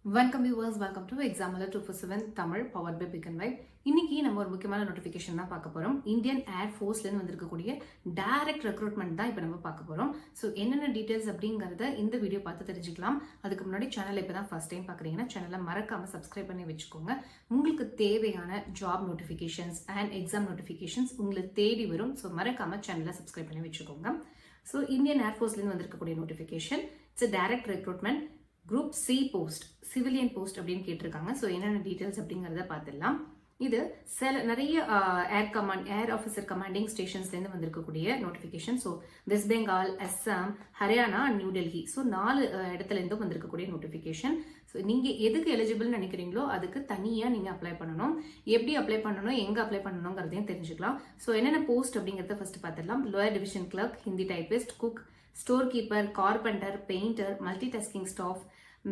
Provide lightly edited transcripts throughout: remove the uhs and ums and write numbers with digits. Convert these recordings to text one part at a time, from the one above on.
வணக்கம் viewers, welcome to example 247 Tamil power by pick and white. இன்னைக்கு நம்ம ஒரு முக்கியமான நோட்டிஃபிகேஷன் தான் பார்க்க போறோம். இந்தியன் ஏர் ஃபோர்ஸ்லேருந்து வந்திருக்கக்கூடிய டைரக்ட் ரெக்ரூட்மெண்ட் தான் இப்போ நம்ம பார்க்க போறோம். ஸோ என்னென்ன டீடைல்ஸ் அப்படிங்கிறத இந்த வீடியோ பார்த்து தெரிஞ்சுக்கலாம். அதுக்கு முன்னாடி சேனல் இப்போ தான் ஃபர்ஸ்ட் டைம் பார்க்குறீங்கன்னா சேனலை மறக்காம சப்ஸ்கிரைப் பண்ணி வச்சுக்கோங்க. உங்களுக்கு தேவையான job notifications and exam notifications உங்களுக்கு தேடி வரும். ஸோ மறக்காம சேனலை சப்ஸ்கிரைப் பண்ணி வச்சுக்கோங்க. ஸோ இந்தியன் ஏர் ஃபோர்ஸ்லேருந்து வந்திருக்கக்கூடிய notification it's direct recruitment group C post, civilian post அப்படின்னு கேட்டிருக்காங்க. ஸோ என்னென்ன டீட்டெயில்ஸ் அப்படிங்கிறத பார்த்துடலாம். இது நிறைய ஏர் ஆஃபீஸர் கமாண்டிங் ஸ்டேஷன்ஸ்லேருந்து வந்திருக்கக்கூடிய notification. So west Bengal, Assam, Haryana, new Delhi, so 4 இடத்துலேருந்தும் வந்திருக்கக்கூடிய நோட்டிஃபிகேஷன். ஸோ நீங்கள் எதுக்கு எலிஜிபிள் நினைக்கிறீங்களோ அதுக்கு தனியாக நீங்கள் அப்ளை பண்ணணும். எப்படி அப்ளை பண்ணணும், எங்கே அப்ளை பண்ணணுங்கிறதையும் தெரிஞ்சுக்கலாம். ஸோ என்னென்ன போஸ்ட் அப்படிங்கிறத ஃபர்ஸ்ட் பார்த்துடலாம். Lower division clerk, Hindi typist, cook, store keeper, carpenter, painter, multitasking staff,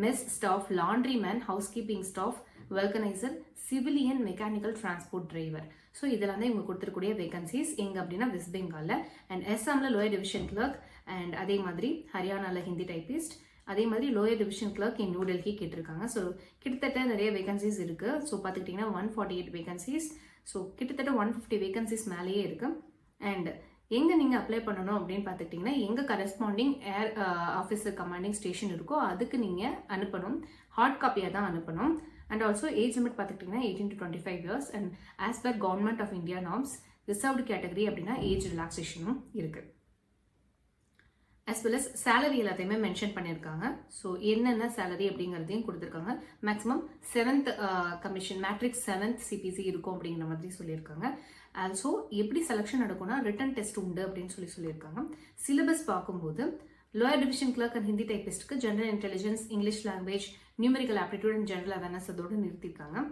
mess staff, laundryman, house keeping staff, vulcanizer, civilian mechanical transport driver. So இதெல்லாம் தான் இவங்க கொடுத்துருக்கூடிய வேகன்சிஸ். எங்க அப்படின்னா வெஸ்ட் பெங்காலில், அண்ட் அஸ்ஸாம்ல லோயர் டிவிஷன் கிளர்க், அண்ட் அதே மாதிரி ஹரியானாவில் ஹிந்தி டைபிஸ்ட், அதே மாதிரி lower division clerk in New Delhi கேட்டிருக்காங்க. ஸோ கிட்டத்தட்ட நிறைய வேகன்சிஸ் இருக்கு. ஸோ பார்த்துக்கிட்டிங்கன்னா 148 வேகன்சிஸ். ஸோ கிட்டத்தட்ட 150 வேகன்சிஸ் மேலேயே இருக்கு. அண்ட் எங்கே நீங்கள் அப்ளை பண்ணணும் அப்படின்னு பார்த்துக்கிட்டிங்கன்னா எங்கே கரஸ்பாண்டிங் ஏர் ஆஃபீஸர் கமாண்டிங் ஸ்டேஷன் இருக்கோ அதுக்கு நீங்கள் அனுப்பணும். ஹார்ட் காப்பியாக தான் அனுப்பணும். அண்ட் ஆல்சோ ஏஜ் லிமிட் பார்த்துக்கிட்டிங்கன்னா 18 to 25 years. And as per government of India norms reserved category அப்படின்னா ஏஜ் ரிலாக்ஸேஷனும் இருக்குது. அஸ் வெல் அஸ் சேலரி எல்லாத்தையுமே மென்ஷன் பண்ணியிருக்காங்க. ஸோ என்னென்ன சேலரி அப்படிங்கிறதையும் கொடுத்துருக்காங்க. Maximum 7th commission matrix 7th CBC இருக்கும் அப்படிங்கிற மாதிரி சொல்லியிருக்காங்க. ஆல்சோ எப்படி செலெக்ஷன் நடக்கும்னா ரிட்டன் டெஸ்ட் உண்டு அப்படின்னு சொல்லியிருக்காங்க. சிலபஸ் பார்க்கும்போது lower division clerk and Hindi டைபிஸ்ட்க்கு general intelligence, English language, numerical aptitude and general awareness அதோடு நிறுத்திருக்காங்க.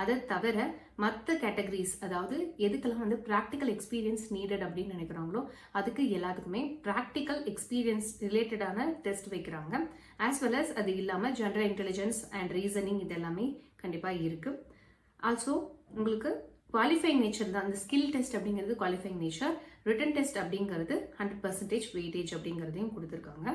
அதை தவிர மற்ற கேட்டகரிஸ், அதாவது எதுக்கெல்லாம் ப்ராக்டிக்கல் எக்ஸ்பீரியன்ஸ் நீடட் அப்படின்னு நினைக்கிறாங்களோ அதுக்கு எல்லாத்துக்குமே ப்ராக்டிக்கல் எக்ஸ்பீரியன்ஸ் ரிலேட்டடான டெஸ்ட் வைக்கிறாங்க. ஆஸ் வெல் அஸ் அது இல்லாமல் ஜெனரல் இன்டெலிஜென்ஸ் அண்ட் ரீசனிங் இது எல்லாமே கண்டிப்பாக இருக்கு. ஆல்சோ உங்களுக்கு குவாலிஃபைங் நேச்சர் தான். அந்த ஸ்கில் டெஸ்ட் அப்படிங்கிறது குவாலிஃபைங் நேச்சர், ரிட்டன் டெஸ்ட் அப்படிங்கிறது 100% வெயிட்டேஜ் அப்படிங்கிறதையும் கொடுத்துருக்காங்க.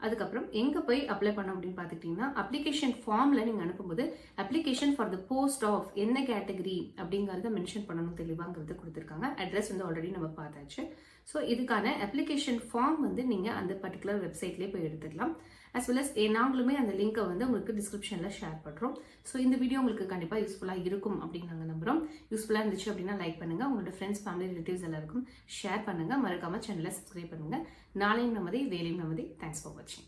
அதுக்கப்புறம் எங்கே போய் அப்ளை பண்ணோம் அப்படின்னு பார்த்துக்கிட்டிங்கன்னா அப்ளிகேஷன் ஃபார்மில் நீங்கள் அனுப்பும்போது application for the post of என்ன கேட்டகரி அப்படிங்கிறத மென்ஷன் பண்ணணும் தெளிவாங்கிறது கொடுத்துருக்காங்க. அட்ரஸ் ஆல்ரெடி நம்ம பார்த்தாச்சு. ஸோ இதுக்கான அப்ளிகேஷன் ஃபார்ம் நீங்கள் அந்த பர்டிகுலர் வெப்சைட்லேயே போய் எடுத்துக்கலாம். அஸ் வெல் அஸ் நாங்களுமே அந்த லிங்கை உங்களுக்கு டிஸ்கிரிப்ஷனில் ஷேர் பண்ணுறோம். ஸோ இந்த வீடியோ உங்களுக்கு கண்டிப்பாக யூஸ்ஃபுல்லாக இருக்கும் அப்படின்னு நாங்கள் நம்புகிறோம். யூஸ்ஃபுல்லாக இருந்துச்சு அப்படின்னா லைக் பண்ணுங்கள், உங்களோட ஃப்ரெண்ட்ஸ், ஃபேமிலி, ரிலேட்டிவ்ஸ் எல்லாருக்கும் ஷேர் பண்ணுங்கள். மறக்காமல் சேனலை சப்ஸ்கிரைப் பண்ணுங்கள். நாளையும் நமதே, வேலையும் நமதே. தேங்க்ஸ் ஃபார் வாட்சிங்.